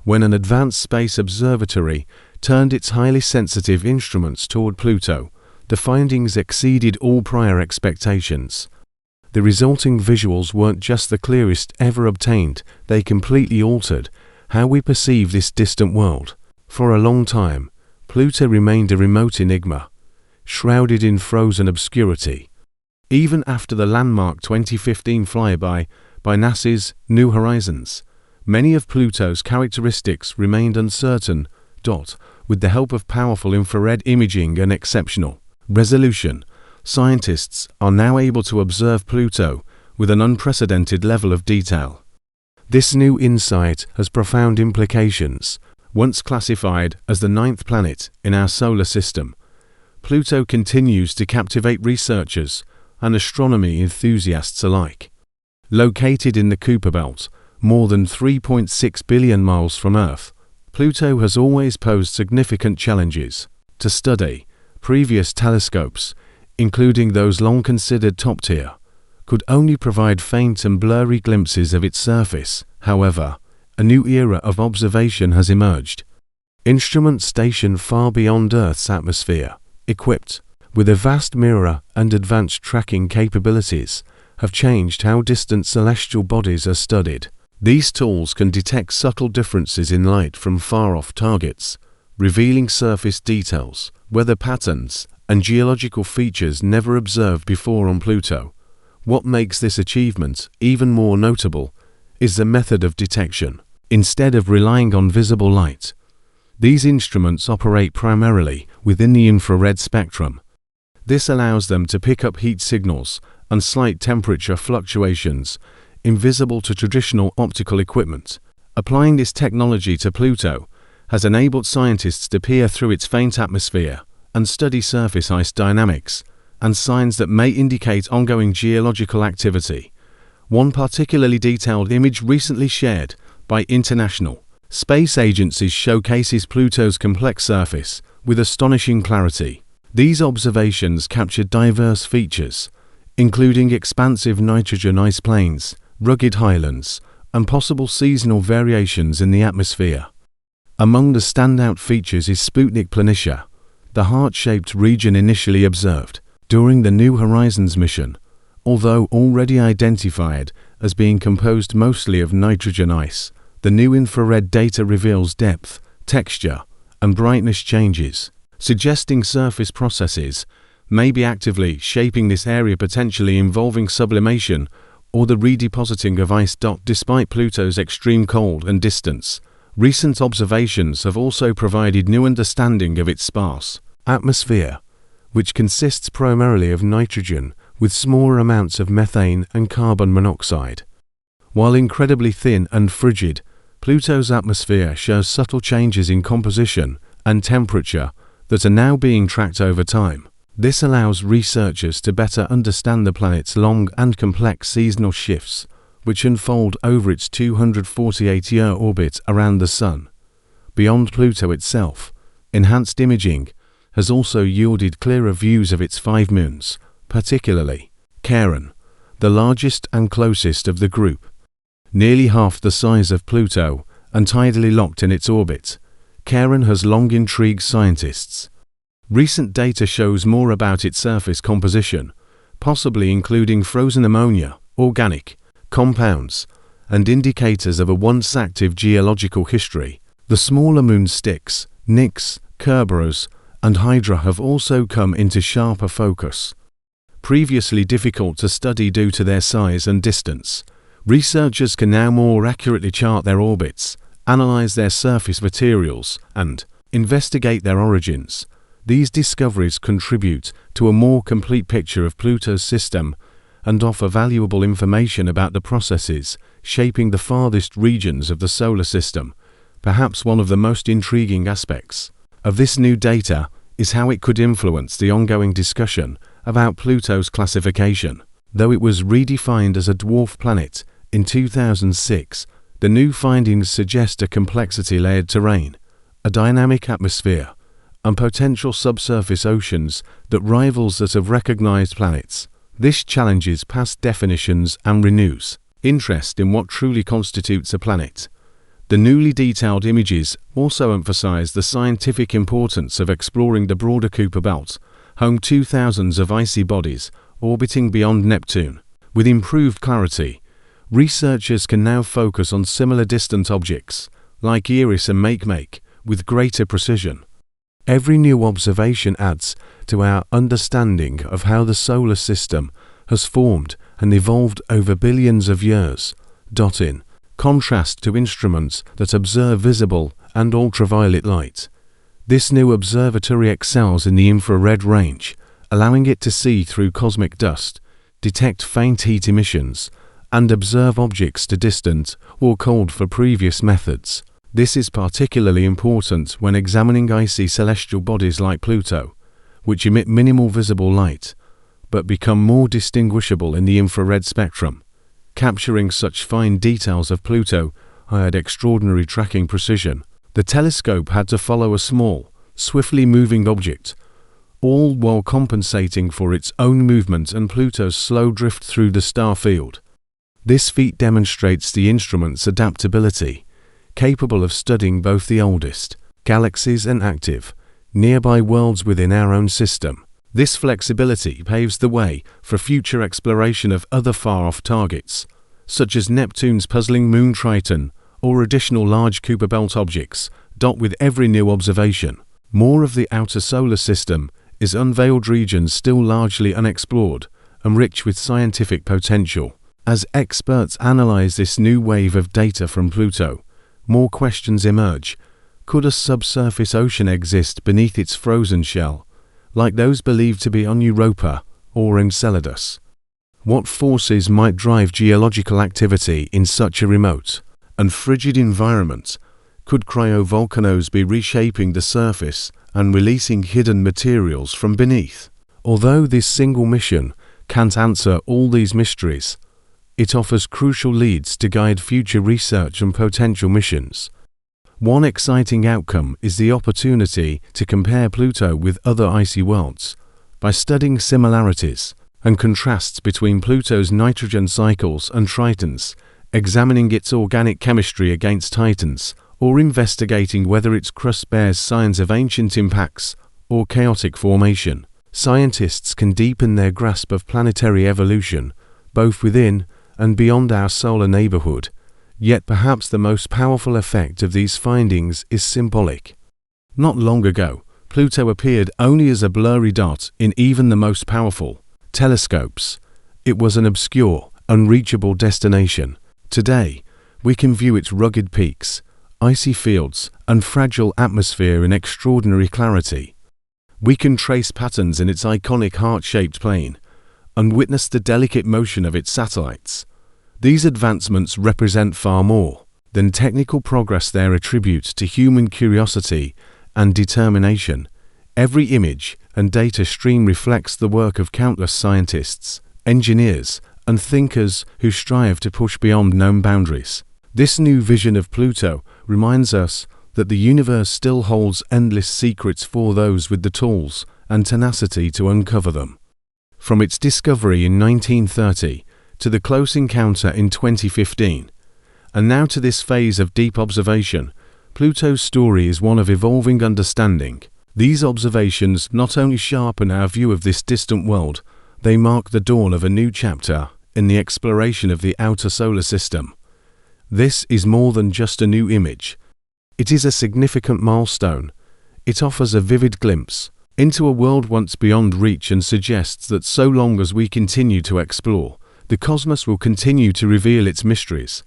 When an advanced space observatory turned its highly sensitive instruments toward Pluto, the findings exceeded all prior expectations. The resulting visuals weren't just the clearest ever obtained, they completely altered how we perceive this distant world. For a long time, Pluto remained a remote enigma, shrouded in frozen obscurity. Even after the landmark 2015 flyby by NASA's New Horizons, many of Pluto's characteristics remained uncertain. With the help of powerful infrared imaging and exceptional resolution, scientists are now able to observe Pluto with an unprecedented level of detail. This new insight has profound implications. Once classified as the 9th planet in our solar system, Pluto continues to captivate researchers and astronomy enthusiasts alike. Located in the Kuiper Belt, more than 3.6 billion miles from Earth, Pluto has always posed significant challenges. To study, previous telescopes, including those long considered top-tier, could only provide faint and blurry glimpses of its surface. However, a new era of observation has emerged. Instruments stationed far beyond Earth's atmosphere, equipped with a vast mirror and advanced tracking capabilities, have changed how distant celestial bodies are studied. These tools can detect subtle differences in light from far-off targets, revealing surface details, weather patterns, and geological features never observed before on Pluto. What makes this achievement even more notable is the method of detection. Instead of relying on visible light, these instruments operate primarily within the infrared spectrum. This allows them to pick up heat signals and slight temperature fluctuations invisible to traditional optical equipment. Applying this technology to Pluto has enabled scientists to peer through its faint atmosphere and study surface ice dynamics and signs that may indicate ongoing geological activity. One particularly detailed image recently shared by international space agencies showcases Pluto's complex surface with astonishing clarity. These observations captured diverse features, including expansive nitrogen ice plains, rugged highlands, and possible seasonal variations in the atmosphere. Among the standout features is Sputnik Planitia, the heart-shaped region initially observed during the New Horizons mission. Although already identified as being composed mostly of nitrogen ice, the new infrared data reveals depth, texture, and brightness changes, suggesting surface processes may be actively shaping this area, potentially involving sublimation or the redepositing of ice. Despite Pluto's extreme cold and distance, recent observations have also provided new understanding of its sparse atmosphere, which consists primarily of nitrogen with smaller amounts of methane and carbon monoxide. While incredibly thin and frigid, Pluto's atmosphere shows subtle changes in composition and temperature that are now being tracked over time. This allows researchers to better understand the planet's long and complex seasonal shifts, which unfold over its 248-year orbit around the Sun. Beyond Pluto itself, enhanced imaging has also yielded clearer views of its 5 moons, particularly Charon, the largest and closest of the group. Nearly half the size of Pluto and tidally locked in its orbit, Charon has long intrigued scientists. Recent data shows more about its surface composition, possibly including frozen ammonia, organic compounds, and indicators of a once active geological history. The smaller moon Styx, Nix, Kerberos, and Hydra have also come into sharper focus. Previously difficult to study due to their size and distance, researchers can now more accurately chart their orbits, analyze their surface materials, and investigate their origins. These discoveries contribute to a more complete picture of Pluto's system and offer valuable information about the processes shaping the farthest regions of the solar system. Perhaps one of the most intriguing aspects of this new data is how it could influence the ongoing discussion about Pluto's classification. Though it was redefined as a dwarf planet in 2006, the new findings suggest a complexity-layered terrain, a dynamic atmosphere, and potential subsurface oceans that rivals that of recognized planets. This challenges past definitions and renews interest in what truly constitutes a planet. The newly detailed images also emphasize the scientific importance of exploring the broader Kuiper belt, home to thousands of icy bodies orbiting beyond Neptune. With improved clarity, researchers can now focus on similar distant objects, like Clearest and Makemake, with greater precision. Every new observation adds to our understanding of how the solar system has formed and evolved over billions of years. In contrast to instruments that observe visible and ultraviolet light, this new observatory excels in the infrared range, allowing it to see through cosmic dust, detect faint heat emissions, and observe objects too distant or cold for previous methods. This is particularly important when examining icy celestial bodies like Pluto, which emit minimal visible light, but become more distinguishable in the infrared spectrum. Capturing such fine details of Pluto had extraordinary tracking precision. The telescope had to follow a small, swiftly moving object, all while compensating for its own movement and Pluto's slow drift through the star field. This feat demonstrates the instrument's adaptability, capable of studying both the oldest galaxies and active, nearby worlds within our own system. This flexibility paves the way for future exploration of other far-off targets, such as Neptune's puzzling moon Triton or additional large Kuiper belt objects. With every new observation, more of the outer solar system is unveiled, regions still largely unexplored and rich with scientific potential. As experts analyze this new wave of data from Pluto, more questions emerge. Could a subsurface ocean exist beneath its frozen shell, like those believed to be on Europa or Enceladus? What forces might drive geological activity in such a remote and frigid environment? Could cryovolcanoes be reshaping the surface and releasing hidden materials from beneath? Although this single mission can't answer all these mysteries, it offers crucial leads to guide future research and potential missions. One exciting outcome is the opportunity to compare Pluto with other icy worlds. By studying similarities and contrasts between Pluto's nitrogen cycles and Triton's, examining its organic chemistry against Titan's, or investigating whether its crust bears signs of ancient impacts or chaotic formation, scientists can deepen their grasp of planetary evolution, both within and beyond our solar neighborhood. Yet perhaps the most powerful effect of these findings is symbolic. Not long ago, Pluto appeared only as a blurry dot in even the most powerful telescopes. It was an obscure, unreachable destination. Today, we can view its rugged peaks, icy fields, and fragile atmosphere in extraordinary clarity. We can trace patterns in its iconic heart-shaped plane and witness the delicate motion of its satellites. These advancements represent far more than technical progress. They attribute to human curiosity and determination. Every image and data stream reflects the work of countless scientists, engineers, and thinkers who strive to push beyond known boundaries. This new vision of Pluto reminds us that the universe still holds endless secrets for those with the tools and tenacity to uncover them. From its discovery in 1930 to the close encounter in 2015, and now to this phase of deep observation, Pluto's story is one of evolving understanding. These observations not only sharpen our view of this distant world, they mark the dawn of a new chapter in the exploration of the outer solar system. This is more than just a new image. It is a significant milestone. It offers a vivid glimpse into a world once beyond reach and suggests that so long as we continue to explore, the cosmos will continue to reveal its mysteries.